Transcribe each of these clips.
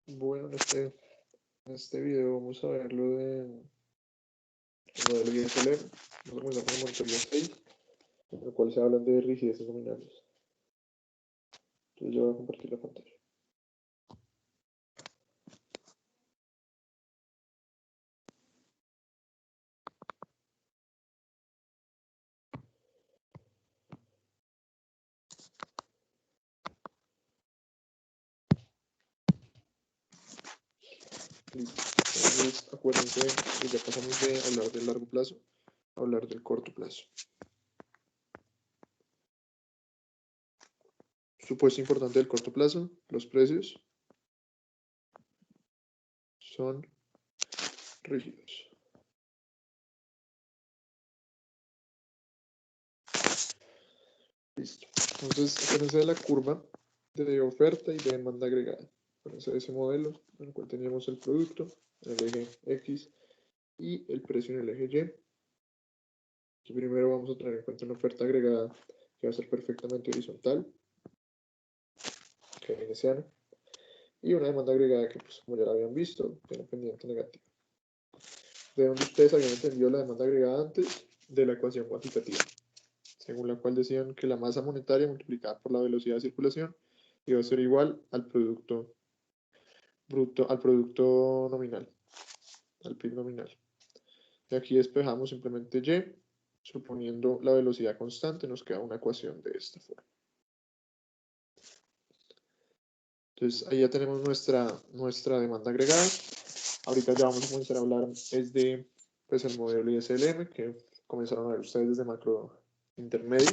Bueno, en este video vamos a ver lo del modelo ISLM. Vamos a comenzar con el monitoría 6, en el cual se hablan de rigideces nominales. Entonces yo voy a compartir la pantalla. Listo. Entonces acuérdense que ya pasamos de hablar del largo plazo a hablar del corto plazo. Supuesto importante del corto plazo: los precios son rígidos. Listo. Entonces, acuérdense de la curva de oferta y de demanda agregada. Acuérdense de ese modelo en el cual teníamos el producto en el eje X y el precio en el eje Y. Y primero vamos a tener en cuenta una oferta agregada que va a ser perfectamente horizontal, keynesiana, y una demanda agregada que, pues, como ya la habían visto, tiene pendiente negativa. De donde ustedes habían entendido la demanda agregada antes de la ecuación cuantitativa, según la cual decían que la masa monetaria multiplicada por la velocidad de circulación iba a ser igual al producto bruto, al producto nominal, al PIB nominal. Y aquí despejamos simplemente Y, suponiendo la velocidad constante, nos queda una ecuación de esta forma. Entonces ahí ya tenemos nuestra demanda agregada. Ahorita ya vamos a comenzar a hablar de pues, el modelo ISLM que comenzaron a ver ustedes desde macro intermedio,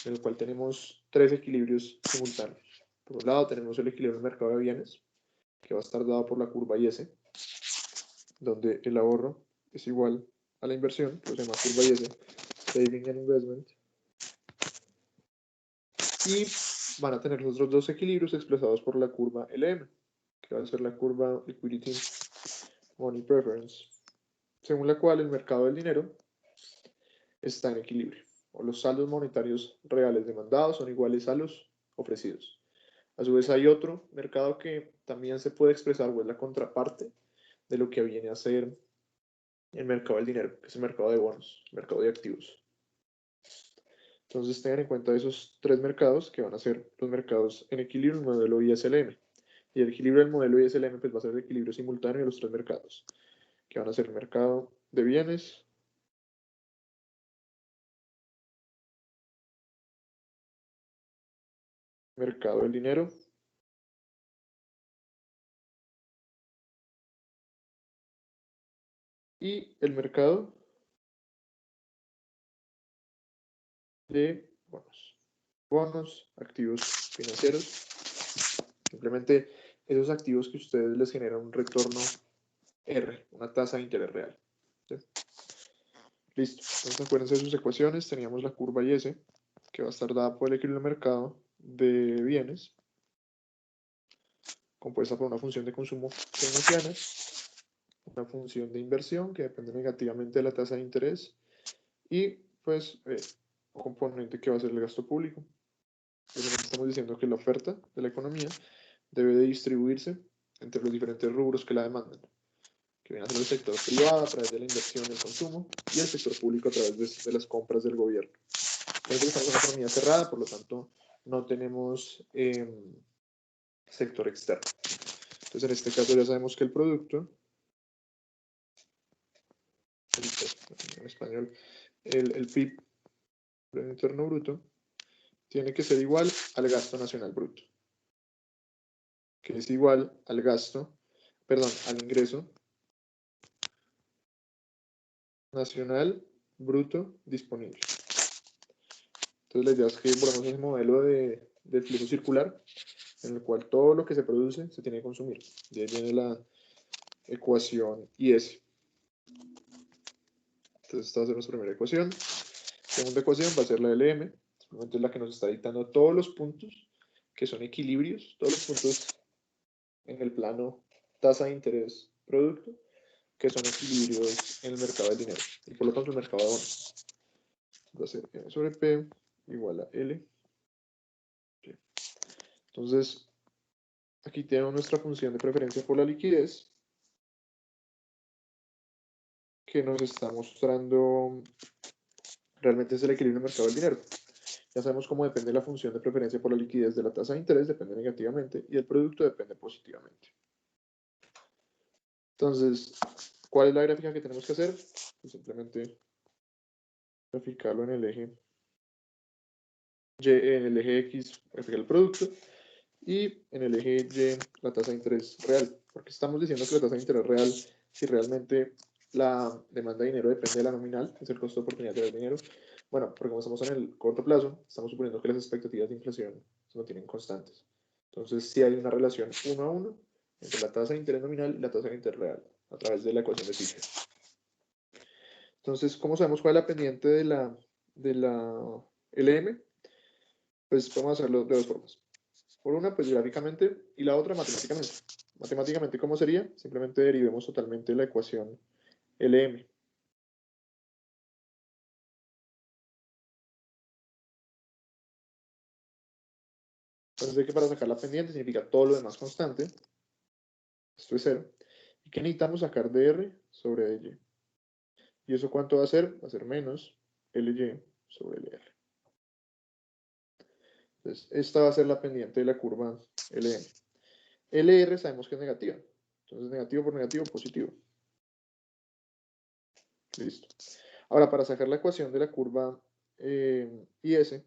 en el cual tenemos tres equilibrios simultáneos. Por un lado tenemos el equilibrio del mercado de bienes, que va a estar dado por la curva IS, donde el ahorro es igual a la inversión, que se llama curva IS, Saving and Investment. Y van a tener los otros dos equilibrios expresados por la curva LM, que va a ser la curva Liquidity Money Preference, según la cual el mercado del dinero está en equilibrio, o los saldos monetarios reales demandados son iguales a los ofrecidos. A su vez hay otro mercado que también se puede expresar, o es la contraparte de lo que viene a ser el mercado del dinero, que es el mercado de bonos, el mercado de activos. Entonces tengan en cuenta esos tres mercados que van a ser los mercados en equilibrio en el modelo ISLM. Y el equilibrio del modelo ISLM pues, va a ser el equilibrio simultáneo de los tres mercados, que van a ser el mercado de bienes, mercado del dinero y el mercado de bonos. Bonos, activos financieros, simplemente esos activos que a ustedes les generan un retorno R, una tasa de interés real. ¿Sí? Listo, entonces acuérdense de sus ecuaciones, teníamos la curva IS, que va a estar dada por el equilibrio del mercado de bienes, compuesta por una función de consumo keynesiana, una función de inversión que depende negativamente de la tasa de interés, y pues un componente que va a ser el gasto público. Estamos diciendo que la oferta de la economía debe de distribuirse entre los diferentes rubros que la demandan, que viene a ser el sector privado a través de la inversión y el consumo, y el sector público a través de las compras del gobierno. Nosotros estamos en una economía cerrada, por lo tanto no tenemos sector externo. Entonces en este caso ya sabemos que el producto, en español, el PIB, el interno bruto, tiene que ser igual al gasto nacional bruto, que es igual al gasto, perdón, al ingreso nacional bruto disponible. Entonces la idea es que volvamos a ese modelo de flujo circular, en el cual todo lo que se produce se tiene que consumir. Y ahí viene la ecuación IS. Entonces esta va a ser nuestra primera ecuación. Segunda ecuación va a ser la LM, simplemente es la que nos está dictando todos los puntos que son equilibrios, todos los puntos en el plano tasa de interés producto, que son equilibrios en el mercado del dinero, y por lo tanto el mercado de bonos. Va a ser M sobre P igual a L. Entonces, aquí tenemos nuestra función de preferencia por la liquidez, que nos está mostrando realmente es el equilibrio del mercado del dinero. Ya sabemos cómo depende la función de preferencia por la liquidez de la tasa de interés, depende negativamente, y el producto depende positivamente. Entonces, ¿cuál es la gráfica que tenemos que hacer? Pues simplemente graficarlo en el eje Y, en el eje X, graficar el producto, y en el eje Y, la tasa de interés real. Porque estamos diciendo que la tasa de interés real, si realmente la demanda de dinero depende de la nominal, que es el costo de oportunidad del dinero. Bueno, porque como estamos en el corto plazo, estamos suponiendo que las expectativas de inflación se mantienen constantes. Entonces, sí hay una relación 1 a 1 entre la tasa de interés nominal y la tasa de interés real, a través de la ecuación de Fisher. Entonces, ¿cómo sabemos cuál es la pendiente de la LM? Pues podemos hacerlo de dos formas. Por una, pues gráficamente, y la otra matemáticamente. Matemáticamente, ¿cómo sería? Simplemente derivemos totalmente la ecuación LM. Entonces, de que para sacar la pendiente significa todo lo demás constante. Esto es 0. ¿Y qué necesitamos sacar de R sobre LY? ¿Y eso cuánto va a ser? Va a ser menos LY sobre LR. Entonces, esta va a ser la pendiente de la curva LM. LR sabemos que es negativa. Entonces, negativo por negativo, positivo. Listo. Ahora, para sacar la ecuación de la curva IS,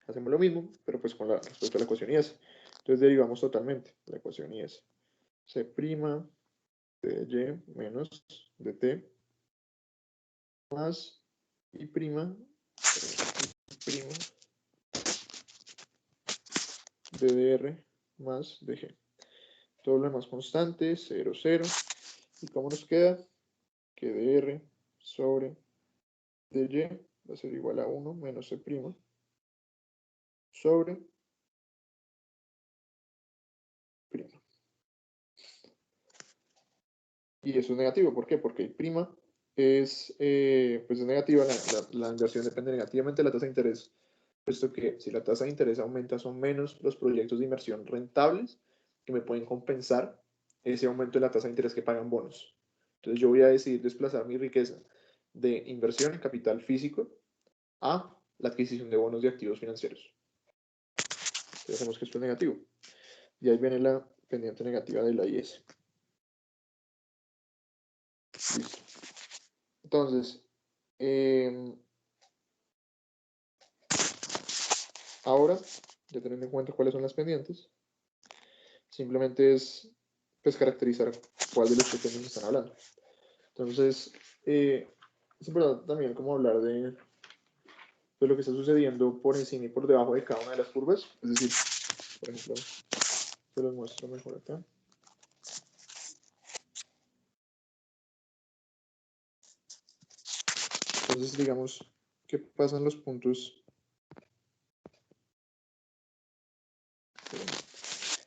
hacemos lo mismo, pero pues con la respuesta a la ecuación IS. Entonces derivamos totalmente la ecuación IS. C' de Y menos de T más I', de DR más de G. Todo lo demás constante, 0, 0. ¿Y cómo nos queda? Que DR sobre dy va a ser igual a 1 menos C' sobre prima. Y eso es negativo, ¿por qué? Porque I' pues es negativa, la inversión depende negativamente de la tasa de interés, puesto que si la tasa de interés aumenta son menos los proyectos de inversión rentables que me pueden compensar ese aumento de la tasa de interés que pagan bonos. Entonces yo voy a decidir desplazar mi riqueza de inversión en capital físico a la adquisición de bonos de activos financieros. Entonces hacemos que esto es negativo. Y ahí viene la pendiente negativa de la IS. Listo. Entonces, ahora, ya teniendo en cuenta cuáles son las pendientes, simplemente es pues, caracterizar cuál de los temas están hablando. Entonces, es importante también como hablar de lo que está sucediendo por encima y por debajo de cada una de las curvas. Es decir, por ejemplo, te lo muestro mejor acá. Entonces, digamos, ¿qué pasan los puntos?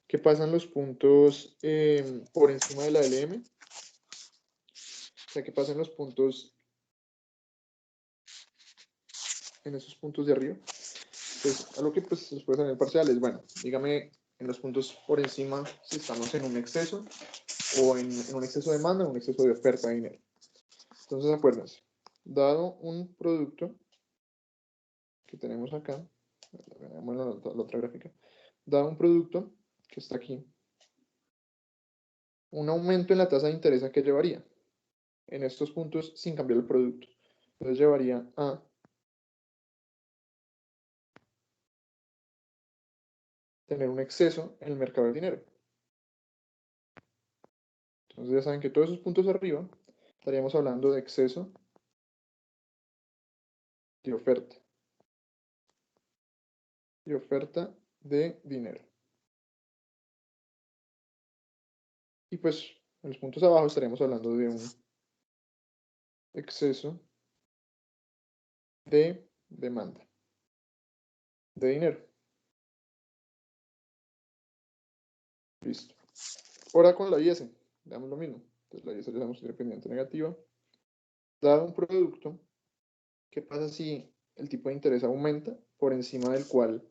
¿Qué pasan los puntos por encima de la LM? O sea, ¿qué pasan los puntos en esos puntos de arriba? Pues algo que pues nos puede salir parciales. Bueno, dígame en los puntos por encima si estamos en un exceso o en un exceso de demanda o un exceso de oferta de dinero. Entonces acuérdense, dado un producto que tenemos acá, veamos la otra gráfica, dado un producto que está aquí, un aumento en la tasa de interés, ¿a qué llevaría? En estos puntos sin cambiar el producto. Entonces llevaría a tener un exceso en el mercado del dinero. Entonces ya saben que todos esos puntos arriba estaríamos hablando de exceso de oferta. Y oferta de dinero. Y pues en los puntos abajo estaríamos hablando de un exceso de demanda de dinero. Listo. Ahora con la IS, damos lo mismo. Entonces la IS le damos independiente negativa. Dado un producto, ¿qué pasa si el tipo de interés aumenta por encima del cual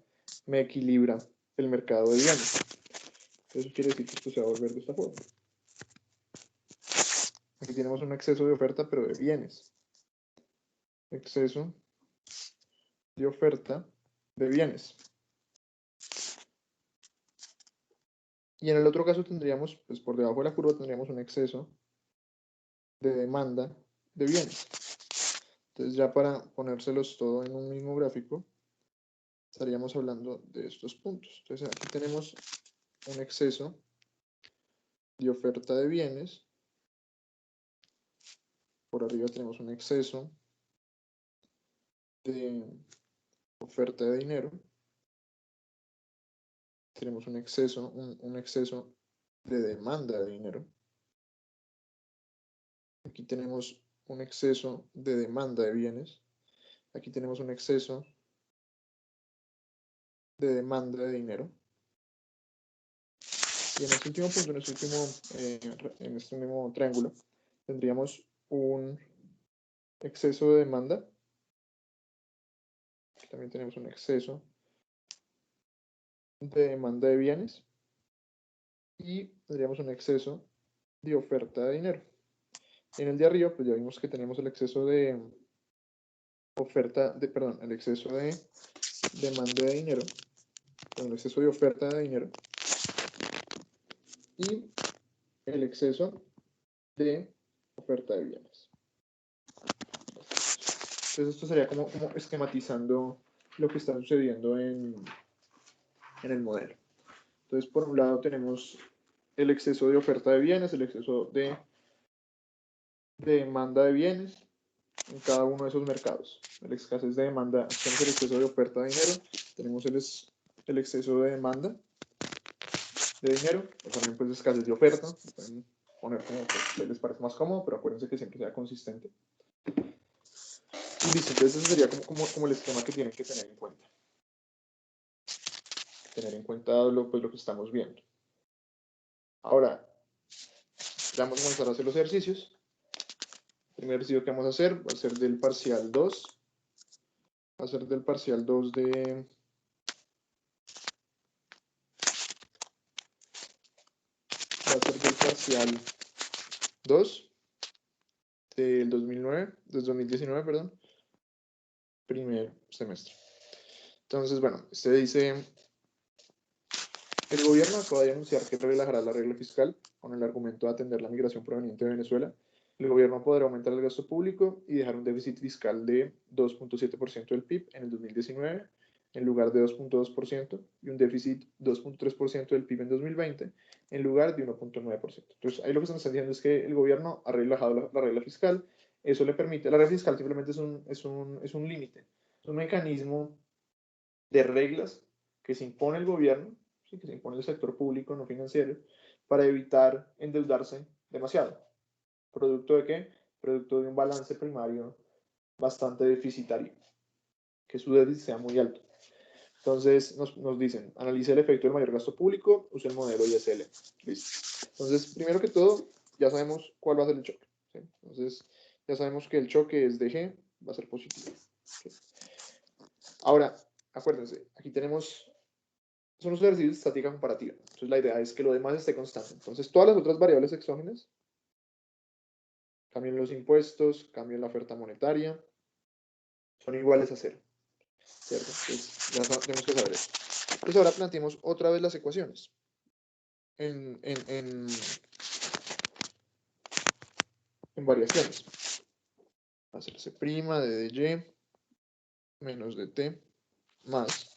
me equilibra el mercado de bienes? Eso quiere decir que esto se va a volver de esta forma. Aquí tenemos un exceso de oferta, pero de bienes. Exceso de oferta de bienes. Y en el otro caso tendríamos, pues por debajo de la curva tendríamos un exceso de demanda de bienes. Entonces ya para ponérselos todo en un mismo gráfico, estaríamos hablando de estos puntos. Entonces aquí tenemos un exceso de oferta de bienes. Por arriba tenemos un exceso de oferta de dinero. Tenemos un exceso de demanda de dinero. Aquí tenemos un exceso de demanda de bienes. Aquí tenemos un exceso de demanda de dinero. Y en este último punto, en este último triángulo, tendríamos un exceso de demanda. Aquí también tenemos un exceso de demanda de bienes. Y tendríamos un exceso de oferta de dinero. En el de arriba, pues ya vimos que tenemos el exceso de el exceso de demanda de dinero, el exceso de oferta de dinero y el exceso de oferta de bienes. Entonces esto sería como esquematizando lo que está sucediendo en el modelo. Entonces por un lado tenemos el exceso de oferta de bienes, el exceso de demanda de bienes en cada uno de esos mercados. La escasez de demanda, tenemos el exceso de oferta de dinero, tenemos el exceso de demanda de dinero, o también pues escasez de oferta, pueden poner como pues, les parece más cómodo, pero acuérdense que siempre sea consistente. Y listo, entonces ese sería como el esquema que tienen que tener en cuenta. Tener en cuenta lo que estamos viendo. Ahora, ya vamos a comenzar a hacer los ejercicios. El primer ejercicio que vamos a hacer va a ser del parcial 2. Va a ser del parcial 2 de... Va a ser del parcial 2 del 2019, perdón. Primer semestre. Entonces, bueno, este dice... El gobierno acaba de anunciar que relajará la regla fiscal con el argumento de atender la migración proveniente de Venezuela. El gobierno podrá aumentar el gasto público y dejar un déficit fiscal de 2.7% del PIB en el 2019 en lugar de 2.2% y un déficit 2.3% del PIB en 2020 en lugar de 1.9%. Entonces ahí lo que están diciendo es que el gobierno ha relajado la regla fiscal. Eso le permite, la regla fiscal simplemente es un límite, es un mecanismo de reglas que se impone el gobierno, ¿sí? Que se impone el sector público no financiero, para evitar endeudarse demasiado. ¿Producto de qué? Producto de un balance primario bastante deficitario, que su déficit sea muy alto. Entonces nos dicen, analice el efecto del mayor gasto público, use el modelo ISL. Listo. Entonces, primero que todo, ya sabemos cuál va a ser el choque, ¿sí? Entonces, ya sabemos que el choque es de G, va a ser positivo. ¿Sí? Ahora, acuérdense, aquí tenemos, son los ejercicios de estática comparativa. Entonces la idea es que lo demás esté constante. Entonces todas las otras variables exógenas, cambien los impuestos, cambien la oferta monetaria, son iguales a cero. ¿Cierto? Entonces ya tenemos que saber eso. Entonces ahora planteemos otra vez las ecuaciones. En variaciones. Va a ser C' de dy menos de t más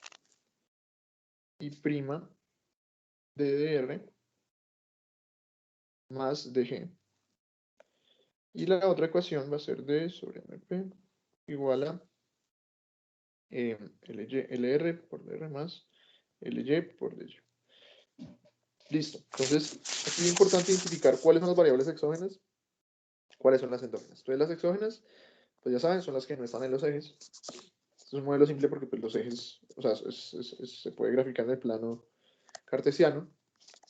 y' de dr más dg. Y la otra ecuación va a ser d sobre mp igual a LR por dr más LY por dy. Listo. Entonces, aquí es importante identificar cuáles son las variables exógenas, cuáles son las endógenas. Entonces, las exógenas, pues ya saben, son las que no están en los ejes. Este es un modelo simple porque pues, los ejes, o sea, se puede graficar en el plano cartesiano.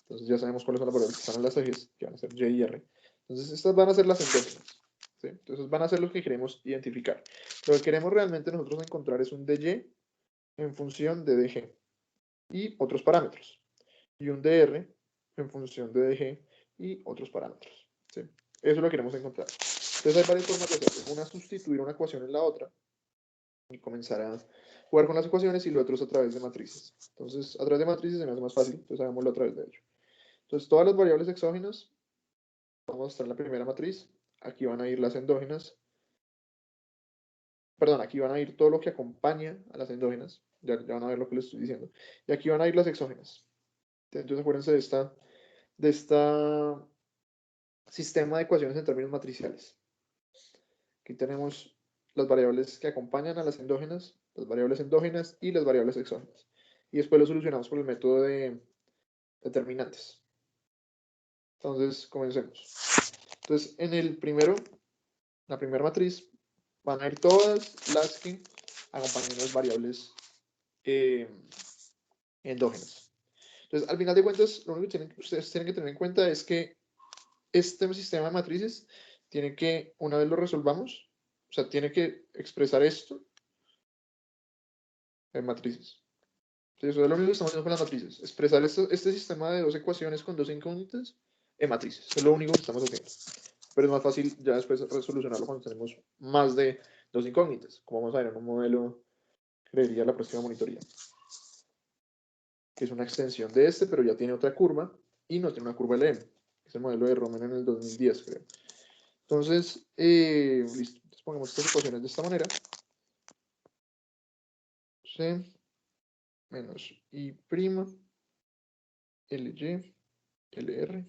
Entonces ya sabemos cuáles son las variables que están en los ejes, que van a ser y y r. Entonces estas van a ser las endógenas. ¿Sí? Entonces van a ser los que queremos identificar. Lo que queremos realmente nosotros encontrar es un dy en función de dg y otros parámetros. Y un dr en función de DG y otros parámetros. ¿Sí? Eso lo queremos encontrar. Entonces hay varias formas de hacerlo. Una es sustituir una ecuación en la otra y comenzar a jugar con las ecuaciones, y lo otro es a través de matrices. Entonces, a través de matrices se me hace más fácil, entonces hagámoslo a través de ello. Entonces, todas las variables exógenas, vamos a estar en la primera matriz, aquí van a ir las endógenas, perdón, aquí van a ir todo lo que acompaña a las endógenas, ya van a ver lo que les estoy diciendo, y aquí van a ir las exógenas. Entonces, acuérdense de esta sistema de ecuaciones en términos matriciales. Aquí tenemos las variables que acompañan a las endógenas, las variables endógenas y las variables exógenas. Y después lo solucionamos por el método de determinantes. Entonces, comencemos. Entonces, en el primero, la primera matriz, van a ir todas las que acompañan las variables endógenas. Entonces, al final de cuentas, lo único que ustedes tienen que tener en cuenta es que este sistema de matrices tiene que, una vez lo resolvamos, o sea, tiene que expresar esto en matrices. Entonces, eso es lo único que estamos haciendo con las matrices. Expresar este sistema de dos ecuaciones con dos incógnitas en matrices. Eso es lo único que estamos haciendo. Pero es más fácil ya después resolucionarlo cuando tenemos más de dos incógnitas, como vamos a ver en un modelo, creería, la próxima monitoría, que es una extensión de este, pero ya tiene otra curva y no tiene una curva LM. Es el modelo de Roman en el 2010, creo. Entonces, listo. Entonces pongamos estas ecuaciones de esta manera. C menos I', LY, LR,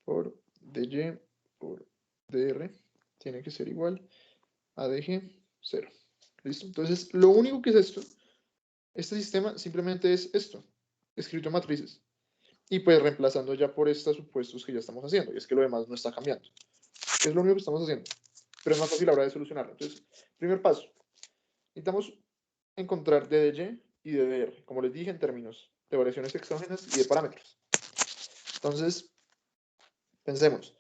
por DY, por DR, tiene que ser igual a DG, 0. ¿Listo? Entonces, lo único que es esto, este sistema simplemente es esto, escrito en matrices. Y pues reemplazando ya por estos supuestos que ya estamos haciendo. Y es que lo demás no está cambiando. Es lo único que estamos haciendo. Pero es más fácil ahora de solucionarlo. Entonces, primer paso. Necesitamos encontrar DDY y DDR, como les dije, en términos de variaciones exógenas y de parámetros. Entonces, pensemos.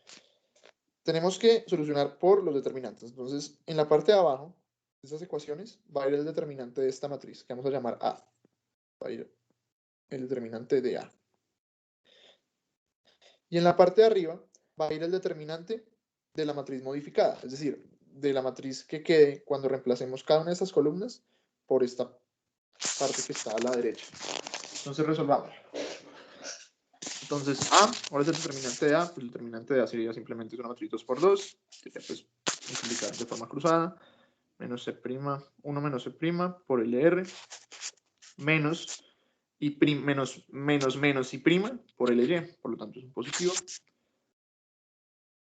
Tenemos que solucionar por los determinantes. Entonces, en la parte de abajo de estas ecuaciones va a ir el determinante de esta matriz, que vamos a llamar A. Va a ir el determinante de A. Y en la parte de arriba va a ir el determinante de la matriz modificada, es decir, de la matriz que quede cuando reemplacemos cada una de estas columnas por esta parte que está a la derecha. Entonces resolvamos. Entonces A, ahora es el determinante de A, pues el determinante de A sería simplemente una matriz 2 por 2, sería pues multiplicar de forma cruzada, menos C', 1 menos C' por LR, menos y menos y prima por LY, por lo tanto es un positivo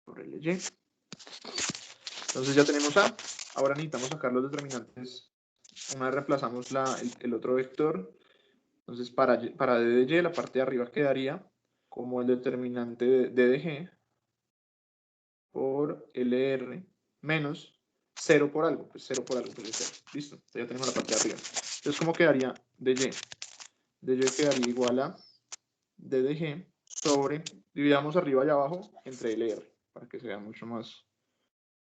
por LY. Entonces ya tenemos A, ahora necesitamos sacar los determinantes. Una vez reemplazamos el otro vector, entonces para D de Y la parte de arriba quedaría como el determinante de D de G por LR menos 0 por algo, pues 0 por algo, pues es 0. Listo, entonces ya tenemos la parte de arriba. Entonces, ¿cómo quedaría D de Y? D de Y quedaría igual a D de G sobre, dividamos arriba y abajo entre LR, para que sea mucho más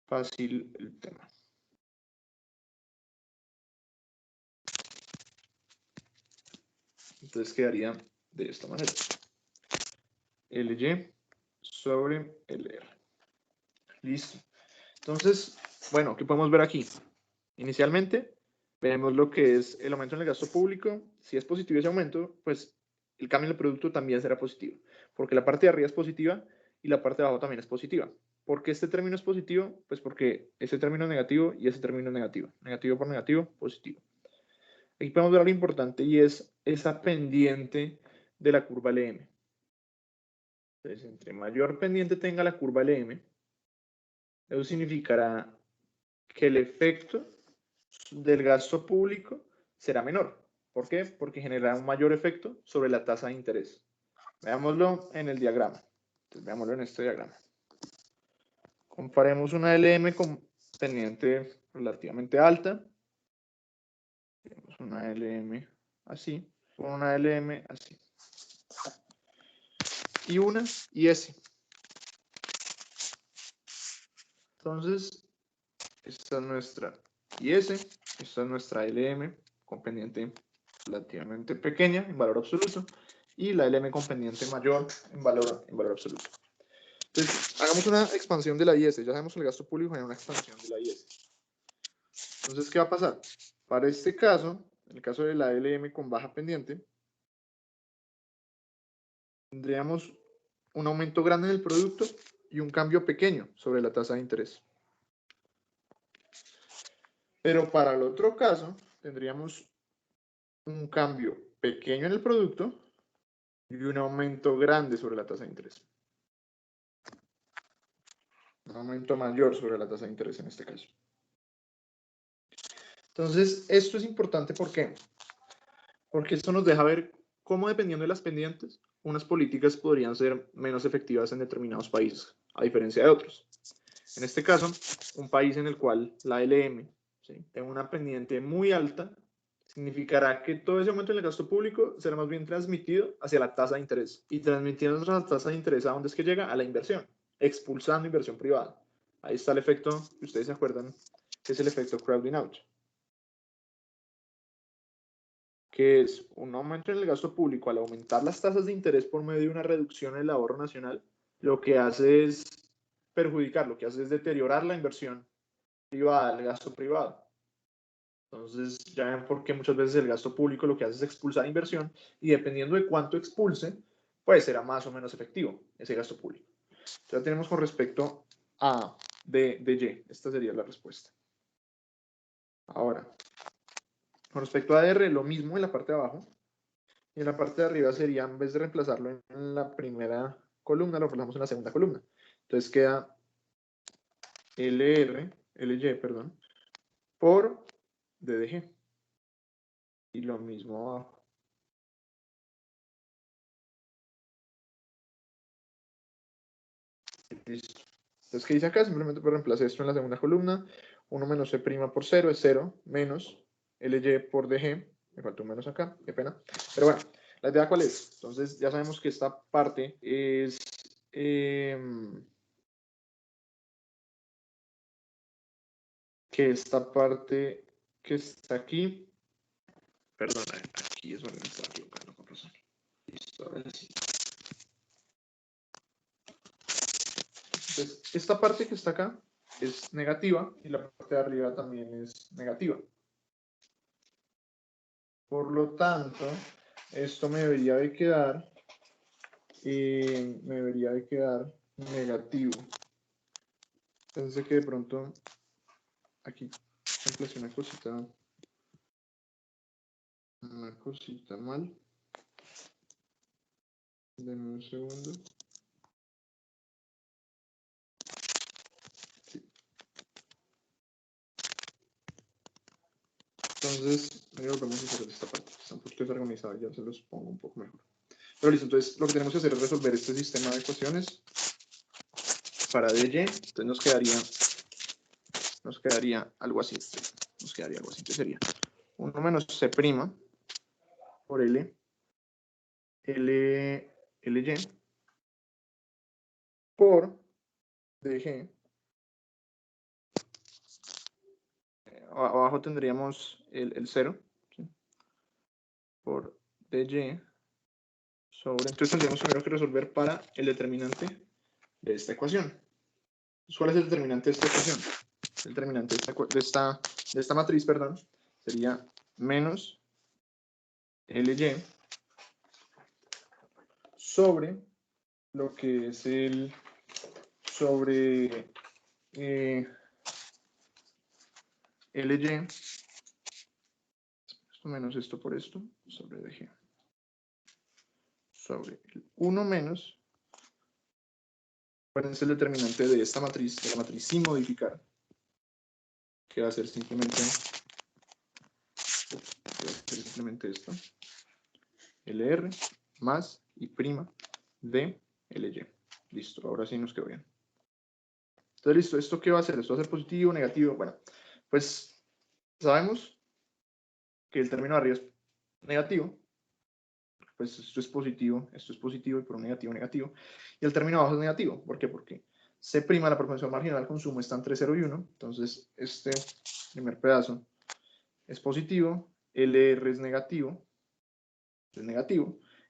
fácil el tema. Entonces quedaría de esta manera. LY sobre LR. Listo. Entonces, bueno, ¿qué podemos ver aquí? Inicialmente, vemos lo que es el aumento en el gasto público. Si es positivo ese aumento, pues el cambio en el producto también será positivo. Porque la parte de arriba es positiva y la parte de abajo también es positiva. ¿Por qué este término es positivo? Pues porque ese término es negativo y ese término es negativo. Negativo por negativo, positivo. Aquí podemos ver algo importante y es esa pendiente de la curva LM. Entonces, entre mayor pendiente tenga la curva LM, eso significará que el efecto del gasto público será menor. ¿Por qué? Porque generará un mayor efecto sobre la tasa de interés. Veámoslo en el diagrama. Entonces, veámoslo en este diagrama. Comparemos una LM con pendiente relativamente alta. Tenemos una LM así, con una LM así. Y una y S. Entonces, esta es nuestra IS, esta es nuestra LM con pendiente relativamente pequeña en valor absoluto, y la LM con pendiente mayor en valor absoluto. Entonces, hagamos una expansión de la IS. Ya sabemos que el gasto público genera una expansión de la IS. Entonces, ¿qué va a pasar? Para este caso, en el caso de la LM con baja pendiente, tendríamos un aumento grande en el producto y un cambio pequeño sobre la tasa de interés. Pero para el otro caso, tendríamos un cambio pequeño en el producto y un aumento grande sobre la tasa de interés. Un aumento mayor sobre la tasa de interés en este caso. Entonces, esto es importante, ¿por qué? Porque esto nos deja ver cómo, dependiendo de las pendientes, unas políticas podrían ser menos efectivas en determinados países, a diferencia de otros. En este caso, un país en el cual la LM, ¿sí?, tenga una pendiente muy alta, significará que todo ese aumento en el gasto público será más bien transmitido hacia la tasa de interés. Y transmitiendo la tasa de interés, ¿a dónde es que llega? A la inversión, expulsando inversión privada. Ahí está el efecto, que ustedes se acuerdan, que es el efecto crowding out, que es un aumento en el gasto público al aumentar las tasas de interés por medio de una reducción en el ahorro nacional. Lo que hace es perjudicar, lo que hace es deteriorar la inversión privada, el gasto privado. Entonces, ya ven por qué muchas veces el gasto público lo que hace es expulsar inversión, y dependiendo de cuánto expulse, pues será más o menos efectivo ese gasto público. Ya tenemos con respecto a D de Y. Esta sería la respuesta. Ahora, con respecto a R, lo mismo en la parte de abajo. Y en la parte de arriba sería, en vez de reemplazarlo en la primera columna, lo reemplazamos en la segunda columna. Entonces queda LY, perdón, por DDG. Y lo mismo abajo. Listo. Entonces, ¿qué dice acá? Simplemente por reemplazar esto en la segunda columna. 1 menos C' por 0 es 0, menos LY por DG. Me faltó un menos acá, qué pena. Pero bueno, ¿la idea cuál es? Entonces, ya sabemos que esta parte es... que esta parte que está aquí... Perdón, aquí es donde me estaba equivocando, con razón. Listo, ahora sí. Entonces, esta parte que está acá es negativa y la parte de arriba también es negativa. Por lo tanto, esto me debería de quedar negativo. Pensé que de pronto aquí reemplacé una cosita mal. Denme un segundo. Sí. Entonces, volvemos a hacer esta parte. Está un poquito desorganizada, ya se los pongo un poco mejor. Pero listo, entonces lo que tenemos que hacer es resolver este sistema de ecuaciones para DY. Entonces nos quedaría algo así. Entonces sería 1 menos C' por LY por DG. Abajo tendríamos el 0, ¿sí?, por DY sobre... Entonces tendríamos primero que resolver para el determinante de esta ecuación. ¿Cuál es el determinante de esta ecuación? El determinante de esta matriz, perdón, sería menos LY sobre lo que es sobre LY, esto menos esto por esto, sobre DG, sobre el 1 menos, ¿cuál es el determinante de esta matriz, de la matriz sin modificar? Que va a ser simplemente esto, LR más y prima de LY. Listo, ahora sí nos quedó bien. Entonces, listo, ¿esto qué va a hacer? ¿Esto va a ser positivo o negativo? Bueno, pues sabemos que el término de arriba es negativo. Pues esto es positivo y por un negativo, negativo. Y el término abajo es negativo. ¿Por qué? Porque C', la proporción marginal al consumo, está entre 0 y 1. Entonces, este primer pedazo es positivo. LR es negativo.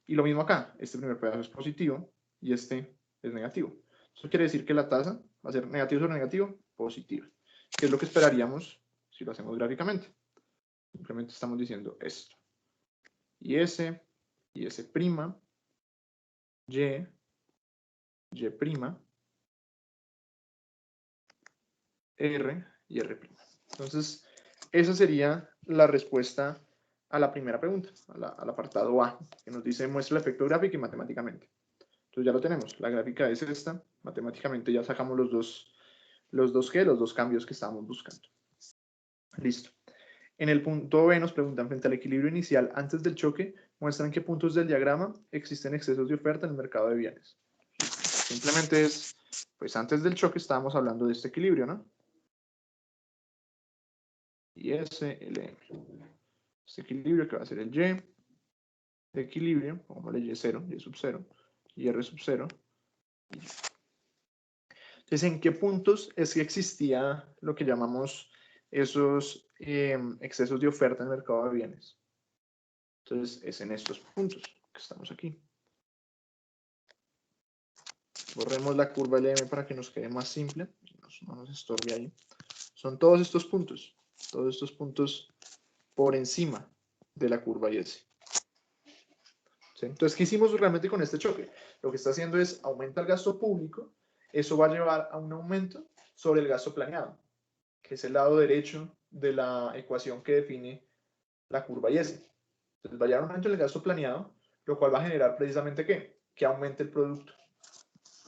Y lo mismo acá, este primer pedazo es positivo y este es negativo. Eso quiere decir que la tasa va a ser negativo sobre negativo, positiva. ¿Qué es lo que esperaríamos si lo hacemos gráficamente? Simplemente estamos diciendo esto. Y S prima, Y prima, R y R prima. Entonces, esa sería la respuesta a la primera pregunta, al apartado A, que nos dice muestra el efecto gráfico y matemáticamente. Entonces ya lo tenemos, la gráfica es esta, matemáticamente ya sacamos los dos cambios que estábamos buscando. Listo. En el punto B nos preguntan, frente al equilibrio inicial antes del choque, muestran qué puntos del diagrama existen excesos de oferta en el mercado de bienes. Simplemente es, pues antes del choque estábamos hablando de este equilibrio, ¿no? Y S, el M. Este equilibrio que va a ser el Y de equilibrio, pongámosle Y0, Y sub 0, y R sub 0. Y Y. Entonces, ¿en qué puntos es que existía lo que llamamos esos excesos de oferta en el mercado de bienes? Entonces, es en estos puntos que estamos aquí. Borremos la curva LM para que nos quede más simple, no nos estorbe ahí. Son todos estos puntos por encima de la curva IS. ¿Sí? Entonces, ¿qué hicimos realmente con este choque? Lo que está haciendo es aumenta el gasto público, eso va a llevar a un aumento sobre el gasto planeado, que es el lado derecho de la ecuación que define la curva IS. Entonces, va a llevar a un aumento en el gasto planeado, lo cual va a generar precisamente ¿qué? Que aumente el producto,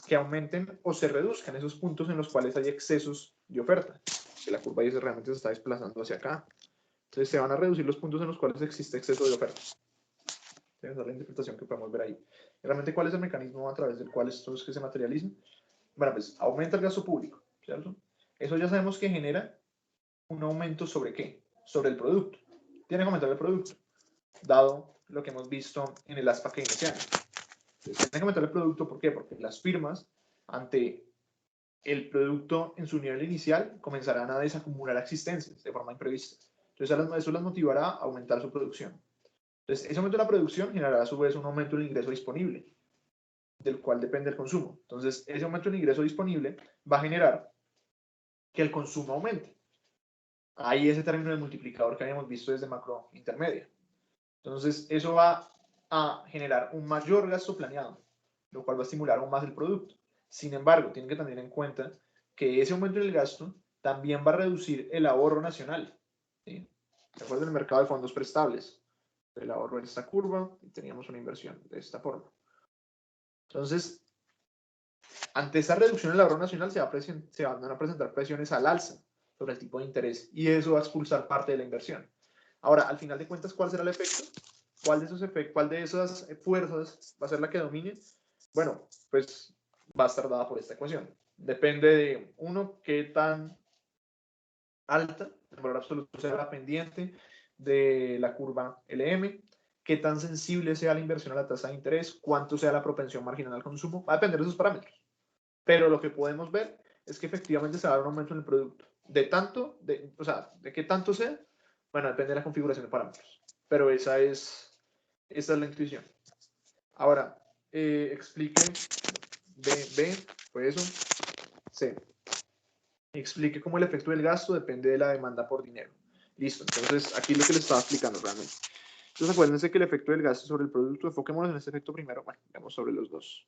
que aumenten o se reduzcan esos puntos en los cuales hay excesos de oferta. Que la curva IS realmente se está desplazando hacia acá. Entonces, se van a reducir los puntos en los cuales existe exceso de oferta. Esa es la interpretación que podemos ver ahí. Realmente, ¿cuál es el mecanismo a través del cual esto es que se materializan? Bueno, pues aumenta el gasto público, ¿cierto? Eso ya sabemos que genera un aumento sobre qué? Sobre el producto. Tiene que aumentar el producto, dado lo que hemos visto en el ASPA keynesiano. Tiene que aumentar el producto, ¿por qué? Porque las firmas, ante el producto en su nivel inicial, comenzarán a desacumular existencias de forma imprevista. Entonces, eso las motivará a aumentar su producción. Entonces, ese aumento de la producción generará a su vez un aumento del ingreso disponible, del cual depende el consumo. Entonces, ese aumento del ingreso disponible va a generar que el consumo aumente. Ahí ese término del multiplicador que habíamos visto desde macro intermedia. Entonces, eso va a generar un mayor gasto planeado, lo cual va a estimular aún más el producto. Sin embargo, tienen que tener en cuenta que ese aumento en el gasto también va a reducir el ahorro nacional. ¿Sí? Recuerden el mercado de fondos prestables. El ahorro en esta curva y teníamos una inversión de esta forma. Entonces, ante esta reducción del ahorro nacional se van a presentar presiones al alza sobre el tipo de interés y eso va a expulsar parte de la inversión. Ahora, al final de cuentas, ¿cuál será el efecto? ¿Cuál de esas fuerzas va a ser la que domine? Bueno, pues va a estar dada por esta ecuación. Depende de, uno, qué tan alta, el valor absoluto sea la pendiente de la curva LM, qué tan sensible sea la inversión a la tasa de interés, cuánto sea la propensión marginal al consumo, va a depender de esos parámetros. Pero lo que podemos ver es que efectivamente se va a dar un aumento en el producto. O sea, de qué tanto sea, bueno, depende de la configuración de parámetros. Pero esa es la intuición. Ahora, explique B, fue eso. C. Explique cómo el efecto del gasto depende de la demanda por dinero. Listo, entonces aquí lo que les estaba explicando realmente. Entonces acuérdense que el efecto del gasto sobre el producto, enfoquémonos en este efecto primero, bueno, veamos sobre los dos.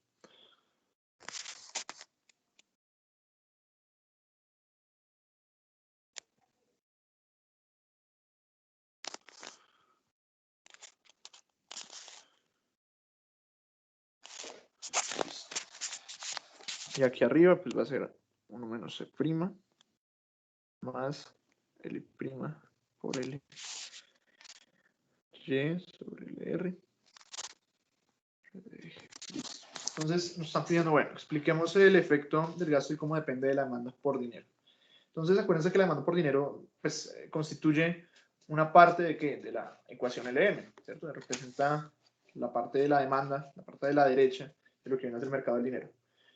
Y aquí arriba pues va a ser 1 menos C' más L' por L Y sobre el R. Entonces nos están pidiendo, bueno, expliquemos el efecto del gasto y cómo depende de la demanda por dinero. Entonces acuérdense que la demanda por dinero pues constituye una parte de ¿qué? De la ecuación LM, ¿cierto? Representa la parte de la demanda, la parte de la derecha de lo que viene a ser el mercado del dinero.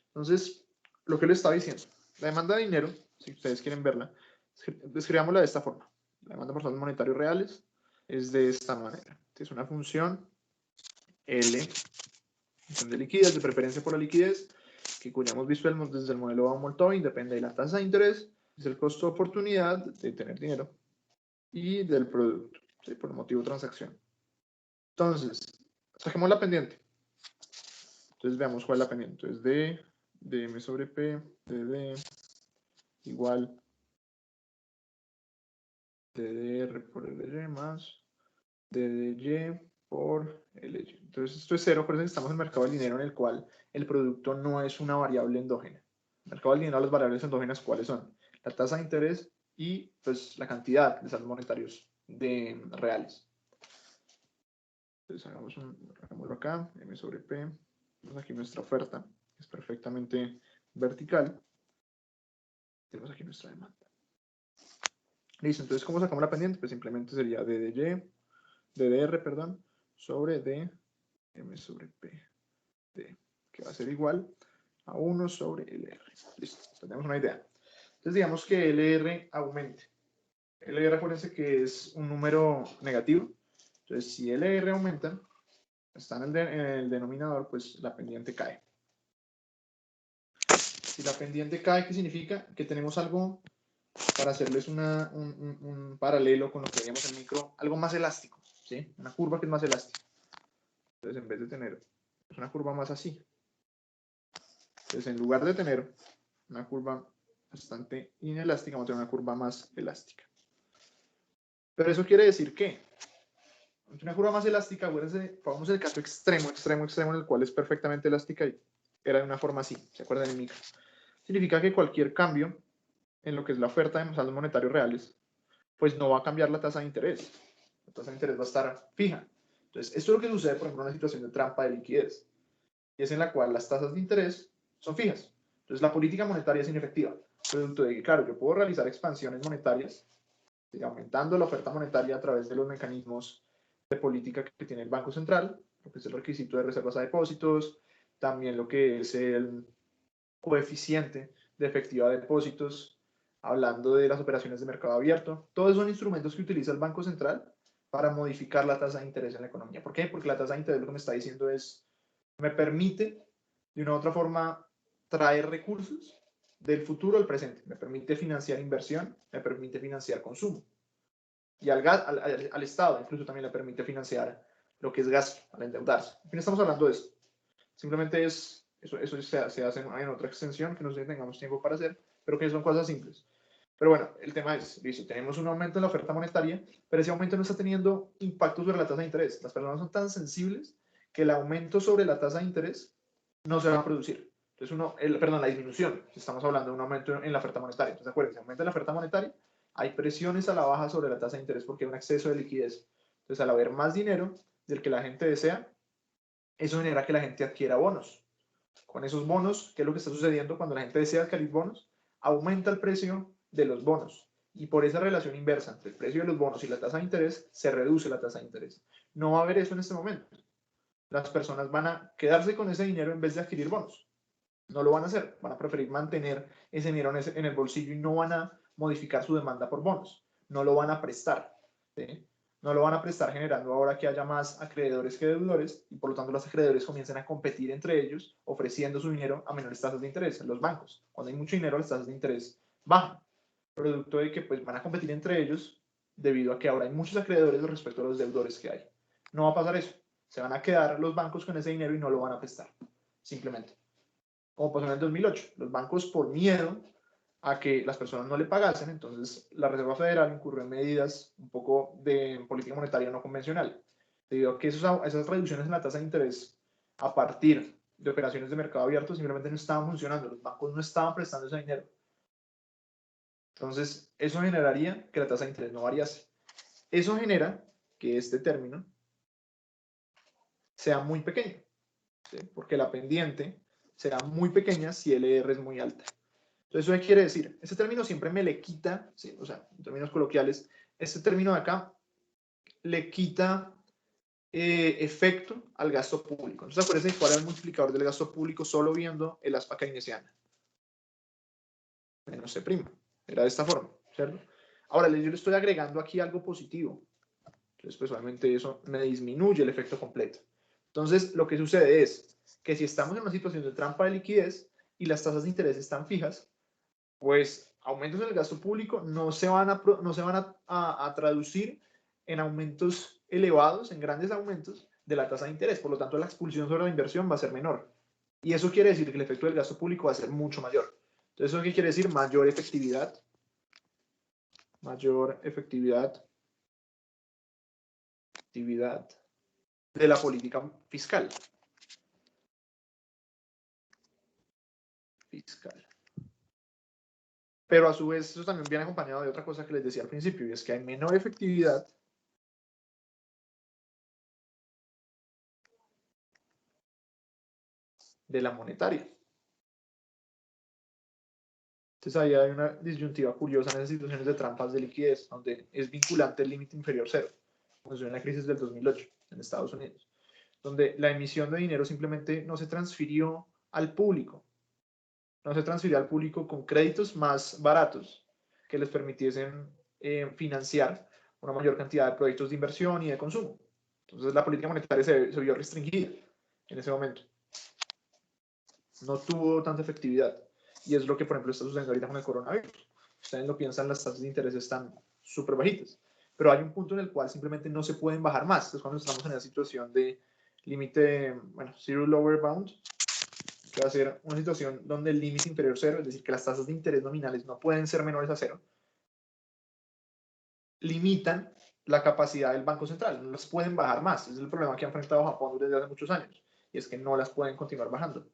Entonces, lo que le estaba diciendo, la demanda de dinero, si ustedes quieren verla, describámosla de esta forma. La demanda por saldos monetarios reales es de esta manera. Es una función L, función de liquidez, de preferencia por la liquidez, que como ya hemos visto desde el modelo Baum-Molteni, depende de la tasa de interés, es el costo de oportunidad de tener dinero y del producto, ¿sí? Por el motivo de transacción. Entonces, saquemos la pendiente. Entonces veamos cuál es la pendiente. Entonces dm sobre p, dd igual ddr por ly más ddy por ly. Entonces esto es cero, por eso estamos en el mercado del dinero en el cual el producto no es una variable endógena. En el mercado del dinero las variables endógenas, ¿cuáles son? La tasa de interés y pues la cantidad de saldos monetarios reales. Entonces hagámoslo acá, m sobre p, tenemos aquí nuestra oferta, es perfectamente vertical, tenemos aquí nuestra demanda. Listo, entonces ¿cómo sacamos la pendiente? Pues simplemente sería ddr, perdón, sobre d, m sobre p, d, que va a ser igual a 1 sobre lr. Listo, tenemos una idea. Entonces digamos que lr aumente. LR, acuérdense que es un número negativo. Entonces si LR aumenta, está en el denominador, pues la pendiente cae. Si la pendiente cae, ¿qué significa? Que tenemos algo, para hacerles un paralelo con lo que veíamos en micro, algo más elástico, ¿sí? Una curva que es más elástica. Entonces, en vez de tener una curva más así, entonces en lugar de tener una curva bastante inelástica, vamos a tener una curva más elástica. Pero eso quiere decir que una curva más elástica, acuérdense, pongamos el caso extremo en el cual es perfectamente elástica y era de una forma así, ¿se acuerdan en micro? Significa que cualquier cambio en lo que es la oferta de saldos monetarios reales, pues no va a cambiar la tasa de interés. La tasa de interés va a estar fija. Entonces, esto es lo que sucede, por ejemplo, en una situación de trampa de liquidez, y es en la cual las tasas de interés son fijas. Entonces, la política monetaria es inefectiva. Producto de que, claro, yo puedo realizar expansiones monetarias, aumentando la oferta monetaria a través de los mecanismos de política que tiene el Banco Central, lo que es el requisito de reservas a depósitos, también lo que es el coeficiente de efectividad de depósitos, hablando de las operaciones de mercado abierto. Todos son instrumentos que utiliza el Banco Central para modificar la tasa de interés en la economía. ¿Por qué? Porque la tasa de interés lo que me está diciendo es, me permite de una u otra forma traer recursos del futuro al presente. Me permite financiar inversión, me permite financiar consumo. Y al Estado incluso también le permite financiar lo que es gasto, al endeudarse. En fin, estamos hablando de esto. Simplemente eso se hace en otra extensión que no sé si tengamos tiempo para hacer, pero que son cosas simples. Pero bueno, el tema es, listo, tenemos un aumento en la oferta monetaria, pero ese aumento no está teniendo impacto sobre la tasa de interés. Las personas son tan sensibles que el aumento sobre la tasa de interés no se va a producir. Entonces, perdón, la disminución, estamos hablando de un aumento en la oferta monetaria. Entonces, acuérdense, aumenta la oferta monetaria, hay presiones a la baja sobre la tasa de interés porque hay un exceso de liquidez. Entonces, al haber más dinero del que la gente desea, eso genera que la gente adquiera bonos. Con esos bonos, ¿qué es lo que está sucediendo cuando la gente desea adquirir bonos? Aumenta el precio de los bonos. Y por esa relación inversa entre el precio de los bonos y la tasa de interés, se reduce la tasa de interés. No va a haber eso en este momento. Las personas van a quedarse con ese dinero en vez de adquirir bonos. No lo van a hacer. Van a preferir mantener ese dinero en el bolsillo y no van a modificar su demanda por bonos. No lo van a prestar. ¿Sí? No lo van a prestar generando ahora que haya más acreedores que deudores y por lo tanto los acreedores comiencen a competir entre ellos ofreciendo su dinero a menores tasas de interés en los bancos. Cuando hay mucho dinero las tasas de interés bajan, producto de que pues van a competir entre ellos debido a que ahora hay muchos acreedores respecto a los deudores que hay. No va a pasar eso. Se van a quedar los bancos con ese dinero y no lo van a prestar. Simplemente. Como pasó en el 2008. Los bancos por miedo a que las personas no le pagasen, entonces la Reserva Federal incurrió en medidas un poco de política monetaria no convencional, debido a que esas reducciones en la tasa de interés a partir de operaciones de mercado abierto simplemente no estaban funcionando, los bancos no estaban prestando ese dinero. Entonces, eso generaría que la tasa de interés no variase. Eso genera que este término sea muy pequeño, ¿sí? Porque la pendiente será muy pequeña si LR es muy alta. Entonces, ¿eso qué quiere decir? Este término siempre me le quita, ¿sí? O sea, en términos coloquiales, este término de acá le quita efecto al gasto público. Entonces, acuérdense cuál era el multiplicador del gasto público solo viendo el aspa keynesiana. Menos C'. Era de esta forma, ¿cierto? Ahora, yo le estoy agregando aquí algo positivo. Entonces, pues obviamente eso me disminuye el efecto completo. Entonces, lo que sucede es que si estamos en una situación de trampa de liquidez y las tasas de interés están fijas, pues aumentos en el gasto público no se van a traducir en aumentos elevados, en grandes aumentos de la tasa de interés. Por lo tanto, la expulsión sobre la inversión va a ser menor. Y eso quiere decir que el efecto del gasto público va a ser mucho mayor. Entonces, ¿eso qué quiere decir? Mayor efectividad de la política fiscal. Pero a su vez, eso también viene acompañado de otra cosa que les decía al principio, y es que hay menor efectividad de la monetaria. Entonces ahí hay una disyuntiva curiosa en esas situaciones de trampas de liquidez, donde es vinculante el límite inferior cero, como sucedió en la crisis del 2008 en Estados Unidos, donde la emisión de dinero simplemente no se transfirió al público, con créditos más baratos que les permitiesen financiar una mayor cantidad de proyectos de inversión y de consumo. Entonces la política monetaria se vio restringida en ese momento. No tuvo tanta efectividad. Y es lo que, por ejemplo, está sucediendo ahorita con el coronavirus. Ustedes lo piensan, las tasas de interés están súper bajitas. Pero hay un punto en el cual simplemente no se pueden bajar más. Es cuando estamos en la situación de límite, bueno, zero lower bound, que va a ser una situación donde el límite inferior cero, es decir, que las tasas de interés nominales no pueden ser menores a cero, limitan la capacidad del Banco Central. No las pueden bajar más. Ese es el problema que ha enfrentado Japón desde hace muchos años. Y es que no las pueden continuar bajando.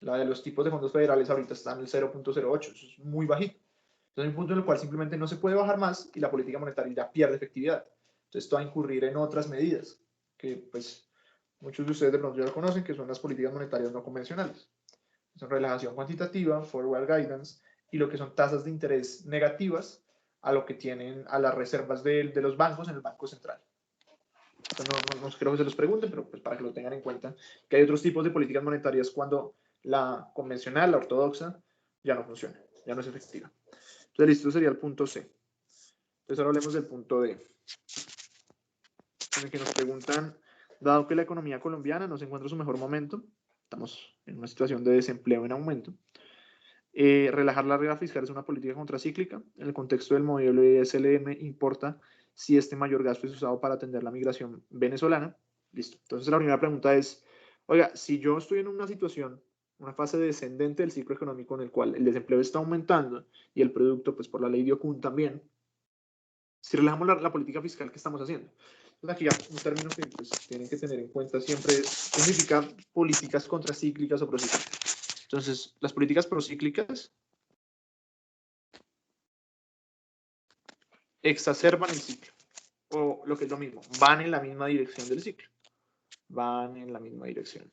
La de los tipos de fondos federales ahorita está en el 0.08, eso es muy bajito. Entonces hay un punto en el cual simplemente no se puede bajar más y la política monetaria ya pierde efectividad. Entonces esto va a incurrir en otras medidas que pues muchos de ustedes de pronto ya lo conocen, que son las políticas monetarias no convencionales. Son relajación cuantitativa, forward guidance y lo que son tasas de interés negativas a lo que tienen a las reservas de los bancos en el Banco Central. No creo que se los pregunten, pero pues para que lo tengan en cuenta, que hay otros tipos de políticas monetarias cuando la convencional, la ortodoxa, ya no funciona, ya no es efectiva. Entonces, listo, sería el punto C. Entonces, ahora hablemos del punto D, en el que nos preguntan, dado que la economía colombiana no se encuentra en su mejor momento, estamos en una situación de desempleo en aumento, relajar la regla fiscal es una política contracíclica. En el contexto del modelo SLM importa si este mayor gasto es usado para atender la migración venezolana. Listo. Entonces la primera pregunta es, oiga, si yo estoy en una situación, una fase descendente del ciclo económico en el cual el desempleo está aumentando y el producto, pues por la ley de Ocun también, si relajamos la política fiscal que estamos haciendo. Entonces aquí ya un término que pues, tienen que tener en cuenta siempre es, significa políticas contracíclicas o procíclicas. Entonces, las políticas procíclicas exacerban el ciclo, o lo que es lo mismo, van en la misma dirección del ciclo, van en la misma dirección.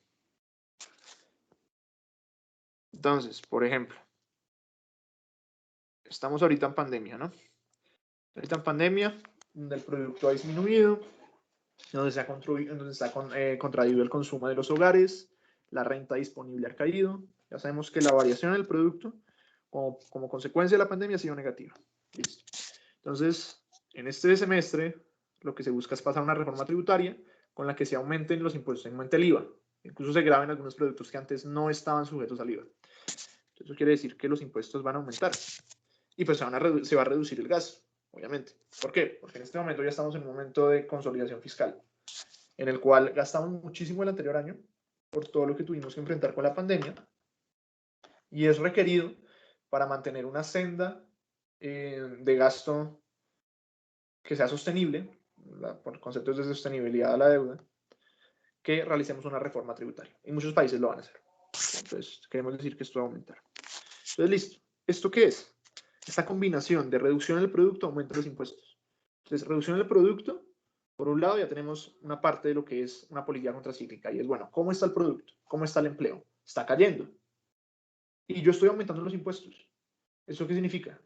Entonces, por ejemplo, estamos ahorita en pandemia, ¿no? Ahorita en pandemia, donde el producto ha disminuido, donde se ha contraído el consumo de los hogares, la renta disponible ha caído, ya sabemos que la variación del producto como consecuencia de la pandemia ha sido negativa. Listo. Entonces, en este semestre, lo que se busca es pasar una reforma tributaria con la que se aumenten los impuestos, se aumente el IVA, incluso se graben algunos productos que antes no estaban sujetos al IVA. Entonces, eso quiere decir que los impuestos van a aumentar y pues se va a reducir el gasto, obviamente. ¿Por qué? Porque en este momento ya estamos en un momento de consolidación fiscal, en el cual gastamos muchísimo el anterior año por todo lo que tuvimos que enfrentar con la pandemia y es requerido para mantener una senda de gasto que sea sostenible, por conceptos de sostenibilidad a la deuda, que realicemos una reforma tributaria. Y muchos países lo van a hacer. Entonces, queremos decir que esto va a aumentar. Entonces, listo. ¿Esto qué es? Esta combinación de reducción del producto, aumento de los impuestos. Entonces, reducción del producto, por un lado ya tenemos una parte de lo que es una política contracíclica y es, bueno, ¿cómo está el producto? ¿Cómo está el empleo? Está cayendo. Y yo estoy aumentando los impuestos. ¿Eso qué significa?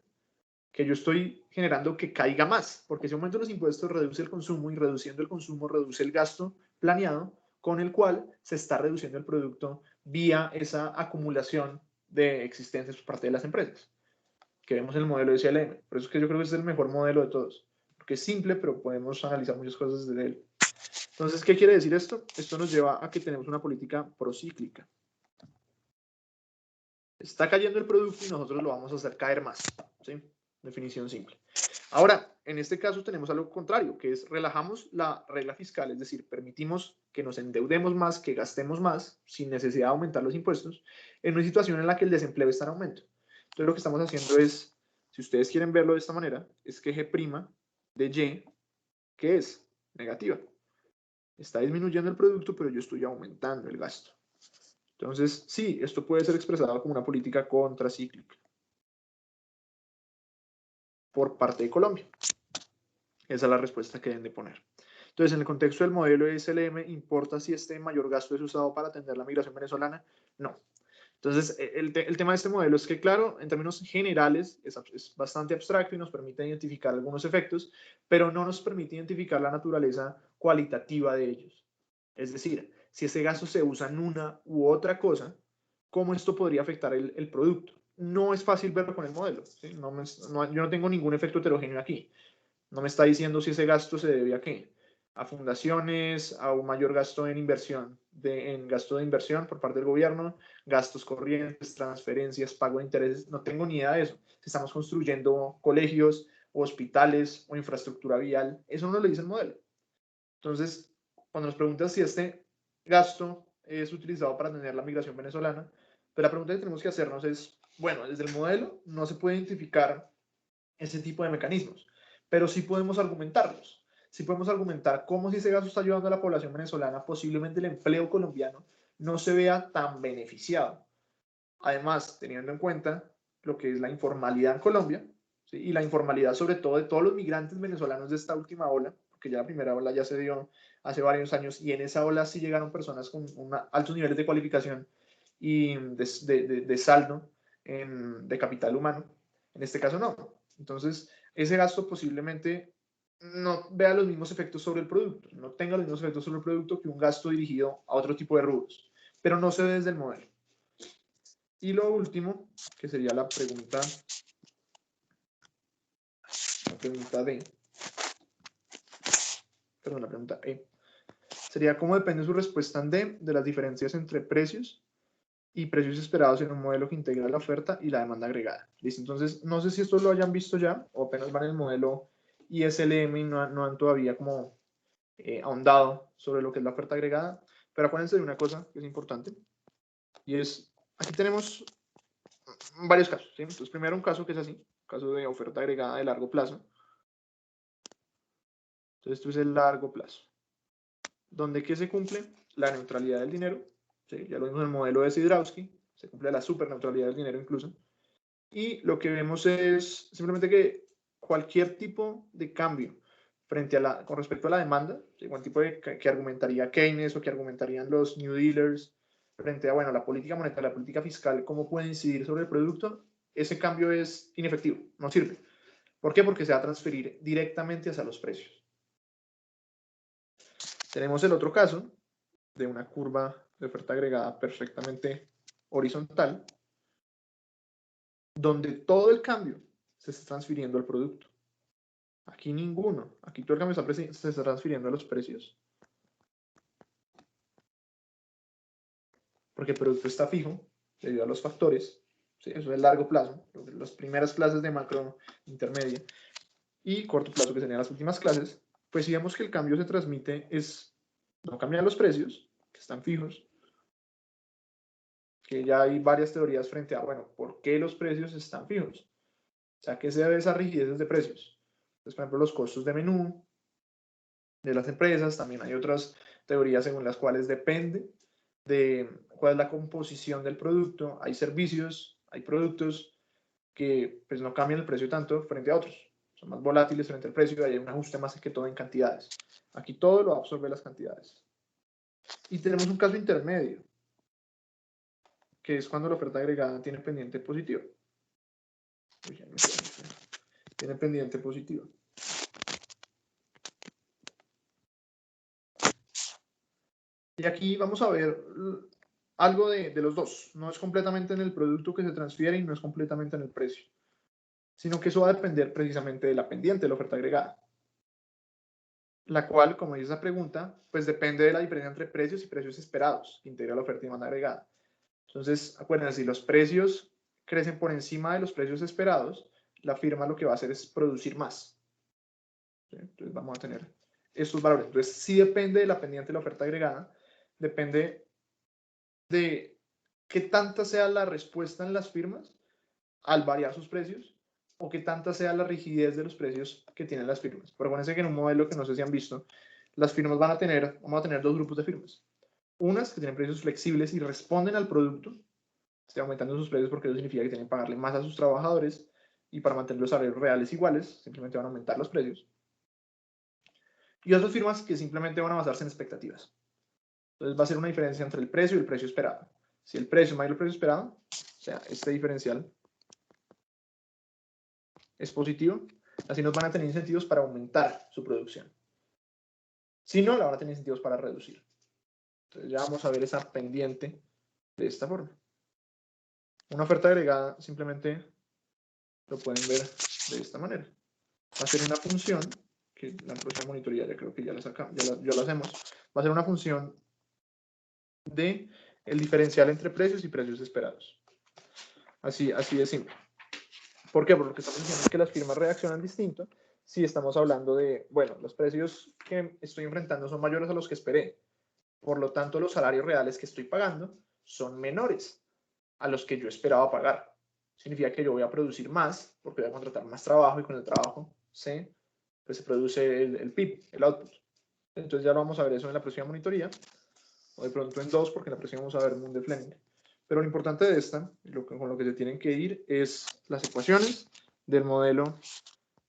Que yo estoy generando que caiga más, porque si aumento los impuestos reduce el consumo y reduciendo el consumo reduce el gasto planeado, con el cual se está reduciendo el producto vía esa acumulación de existencias por parte de las empresas, que vemos en el modelo de SLM. Por eso es que yo creo que es el mejor modelo de todos, porque es simple, pero podemos analizar muchas cosas desde él. Entonces, ¿qué quiere decir esto? Esto nos lleva a que tenemos una política procíclica. Está cayendo el producto y nosotros lo vamos a hacer caer más, ¿sí? Definición simple. Ahora, en este caso tenemos algo contrario, que es relajamos la regla fiscal, es decir, permitimos que nos endeudemos más, que gastemos más, sin necesidad de aumentar los impuestos, en una situación en la que el desempleo está en aumento. Entonces, lo que estamos haciendo es, si ustedes quieren verlo de esta manera, es que G' de Y, ¿qué es? Negativa. Está disminuyendo el producto, pero yo estoy aumentando el gasto. Entonces, sí, esto puede ser expresado como una política contracíclica por parte de Colombia. Esa es la respuesta que deben de poner. Entonces, en el contexto del modelo SLM, ¿importa si este mayor gasto es usado para atender la migración venezolana? No. Entonces, el tema de este modelo es que, claro, en términos generales es bastante abstracto y nos permite identificar algunos efectos, pero no nos permite identificar la naturaleza cualitativa de ellos. Es decir, si ese gasto se usa en una u otra cosa, ¿cómo esto podría afectar el producto? No es fácil verlo con el modelo. ¿Sí? Yo no tengo ningún efecto heterogéneo aquí. No me está diciendo si ese gasto se debe a qué. A fundaciones, a un mayor gasto en inversión, en gasto de inversión por parte del gobierno, gastos corrientes, transferencias, pago de intereses. No tengo ni idea de eso. Si estamos construyendo colegios, o hospitales o infraestructura vial, eso no lo dice el modelo. Entonces, cuando nos preguntas si este gasto es utilizado para atender la migración venezolana, pues la pregunta que tenemos que hacernos es, bueno, desde el modelo no se puede identificar ese tipo de mecanismos, pero sí podemos argumentarlos. Sí podemos argumentar cómo si ese gasto está ayudando a la población venezolana, posiblemente el empleo colombiano no se vea tan beneficiado. Además, teniendo en cuenta lo que es la informalidad en Colombia, ¿sí? Y la informalidad sobre todo de todos los migrantes venezolanos de esta última ola, porque ya la primera ola ya se dio hace varios años y en esa ola sí llegaron personas con altos niveles de cualificación y de saldo de capital humano. En este caso no. Entonces, ese gasto posiblemente no vea los mismos efectos sobre el producto, no tenga los mismos efectos sobre el producto que un gasto dirigido a otro tipo de rubros, pero no se ve desde el modelo. Y lo último, que sería la pregunta D, perdón, la pregunta E, sería ¿cómo depende su respuesta en D de las diferencias entre precios y precios esperados en un modelo que integra la oferta y la demanda agregada? ¿Listo? Entonces, no sé si esto lo hayan visto ya o apenas van en el modelo ISLM y no han todavía como ahondado sobre lo que es la oferta agregada, pero acuérdense de una cosa que es importante y es, aquí tenemos varios casos, ¿sí? Entonces, primero un caso que es así, caso de oferta agregada de largo plazo. Entonces, esto es el largo plazo. ¿Dónde qué se cumple? La neutralidad del dinero. ¿Sí? Ya lo vimos en el modelo de Sidrowski. Se cumple la superneutralidad del dinero incluso. Y lo que vemos es simplemente que cualquier tipo de cambio frente a con respecto a la demanda, ¿sí? Cualquier tipo de que argumentaría Keynes o que argumentarían los New Dealers frente a, bueno, la política monetaria, la política fiscal, cómo puede incidir sobre el producto, ese cambio es inefectivo, no sirve. ¿Por qué? Porque se va a transferir directamente hacia los precios. Tenemos el otro caso de una curva de oferta agregada perfectamente horizontal, donde todo el cambio se está transfiriendo al producto. Aquí ninguno. Aquí todo el cambio se está transfiriendo a los precios. Porque el producto está fijo debido a los factores. ¿Sí? Eso es largo plazo. Las primeras clases de macro intermedia. Y corto plazo, que serían las últimas clases. Pues si vemos que el cambio se transmite no cambian los precios, que están fijos, que ya hay varias teorías frente a, bueno, ¿por qué los precios están fijos? O sea, ¿qué se debe a esas rigideces de precios? Entonces, por ejemplo, los costos de menú de las empresas, también hay otras teorías según las cuales depende de cuál es la composición del producto. Hay servicios, hay productos que pues no cambian el precio tanto frente a otros, son más volátiles frente al precio, hay un ajuste más que todo en cantidades. Aquí todo lo absorbe las cantidades. Y tenemos un caso intermedio, que es cuando la oferta agregada tiene pendiente positivo. Tiene pendiente positivo. Y aquí vamos a ver algo de los dos. No es completamente en el producto que se transfiere y no es completamente en el precio, sino que eso va a depender precisamente de la pendiente de la oferta agregada. la cual, como dice esa pregunta, pues depende de la diferencia entre precios y precios esperados, que integra la oferta y demanda agregada. Entonces, acuérdense, si los precios crecen por encima de los precios esperados, la firma lo que va a hacer es producir más. ¿Sí? Entonces vamos a tener estos valores. Entonces, sí depende de la pendiente de la oferta agregada, depende de qué tanta sea la respuesta en las firmas al variar sus precios o qué tanta sea la rigidez de los precios que tienen las firmas. Pero acuérdense que en un modelo que no sé si han visto, las firmas vamos a tener dos grupos de firmas. Unas que tienen precios flexibles y responden al producto, estén aumentando sus precios porque eso significa que tienen que pagarle más a sus trabajadores y para mantener los salarios reales iguales, simplemente van a aumentar los precios. Y otras firmas que simplemente van a basarse en expectativas. Entonces va a ser una diferencia entre el precio y el precio esperado. Si el precio es mayor que el precio esperado, o sea, este diferencial es positivo, así nos van a tener incentivos para aumentar su producción. Si no, la van a tener incentivos para reducir. Entonces ya vamos a ver esa pendiente de esta forma. Una oferta agregada simplemente lo pueden ver de esta manera. Va a ser una función, que la próxima monitoría ya creo que ya la sacamos, ya la hacemos, va a ser una función de el diferencial entre precios y precios esperados. Así de simple. ¿Por qué? Porque estamos diciendo que las firmas reaccionan distinto si estamos hablando de, bueno, los precios que estoy enfrentando son mayores a los que esperé. Por lo tanto, los salarios reales que estoy pagando son menores a los que yo esperaba pagar. Significa que yo voy a producir más porque voy a contratar más trabajo y con el trabajo pues se produce el PIB, el output. Entonces ya lo vamos a ver eso en la próxima monitoría, o de pronto en dos, porque en la próxima vamos a ver Moon de Fleming. Pero lo importante de esta, con lo que se tienen que ir, es las ecuaciones del modelo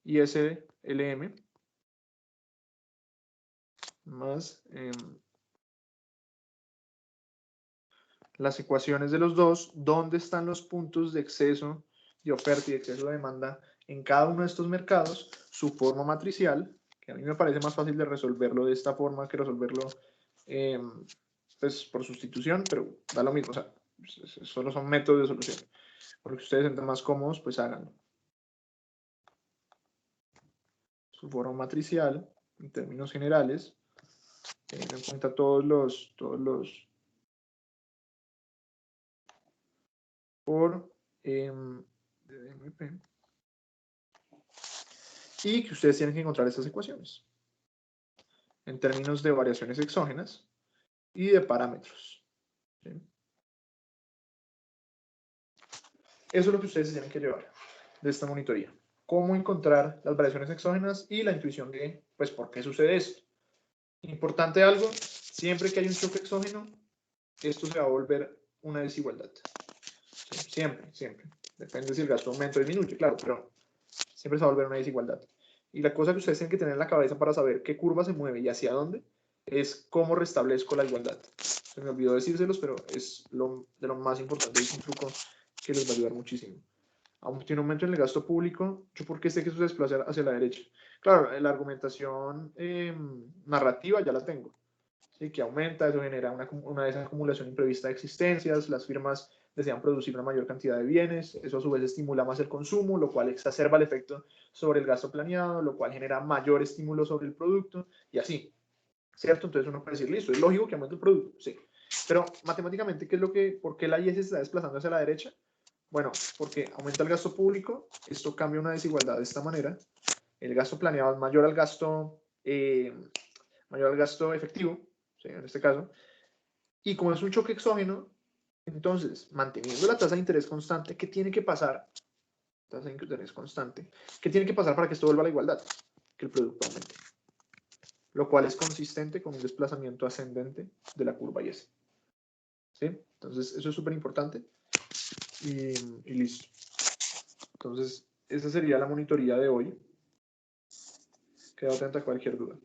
ISLM más las ecuaciones de los dos, dónde están los puntos de exceso de oferta y de exceso de demanda en cada uno de estos mercados, su forma matricial, que a mí me parece más fácil de resolverlo de esta forma que resolverlo pues, por sustitución, pero da lo mismo, o sea, solo son métodos de solución. Porque ustedes se sientan más cómodos, pues háganlo. Su forma matricial, en términos generales, teniendo en cuenta todos los por DMP, y que ustedes tienen que encontrar estas ecuaciones en términos de variaciones exógenas y de parámetros. ¿Sí? Eso es lo que ustedes tienen que llevar de esta monitoría. Cómo encontrar las variaciones exógenas y la intuición de, pues, por qué sucede esto. Importante algo, siempre que hay un choque exógeno, esto se va a volver una desigualdad. ¿Sí? Siempre. Depende si el gasto aumenta o disminuye, claro, pero siempre se va a volver una desigualdad. Y la cosa que ustedes tienen que tener en la cabeza para saber qué curva se mueve y hacia dónde es cómo restablezco la igualdad. Se me olvidó decírselos, pero es de lo más importante, es un truco que les va a ayudar muchísimo. Aunque un aumento en el gasto público, ¿yo por qué sé que eso se desplaza hacia la derecha? Claro, la argumentación narrativa ya la tengo. ¿Sí? Que aumenta, eso genera una desacumulación imprevista de existencias, las firmas desean producir una mayor cantidad de bienes, eso a su vez estimula más el consumo, lo cual exacerba el efecto sobre el gasto planeado, lo cual genera mayor estímulo sobre el producto y así, ¿cierto? Entonces uno puede decir, listo, es lógico que aumente el producto, sí. Pero matemáticamente, ¿por qué la IS se está desplazando hacia la derecha? Bueno, porque aumenta el gasto público, esto cambia una desigualdad de esta manera, el gasto planeado es mayor al gasto efectivo, ¿sí? En este caso, y como es un choque exógeno, entonces, manteniendo la tasa de interés constante, ¿qué tiene que pasar? Tasa de interés constante. ¿Qué tiene que pasar para que esto vuelva a la igualdad? Que el producto aumente. Lo cual es consistente con un desplazamiento ascendente de la curva IS. ¿Sí? Entonces, eso es súper importante. Y listo. Entonces, esa sería la monitoría de hoy. Quedo atenta a cualquier duda.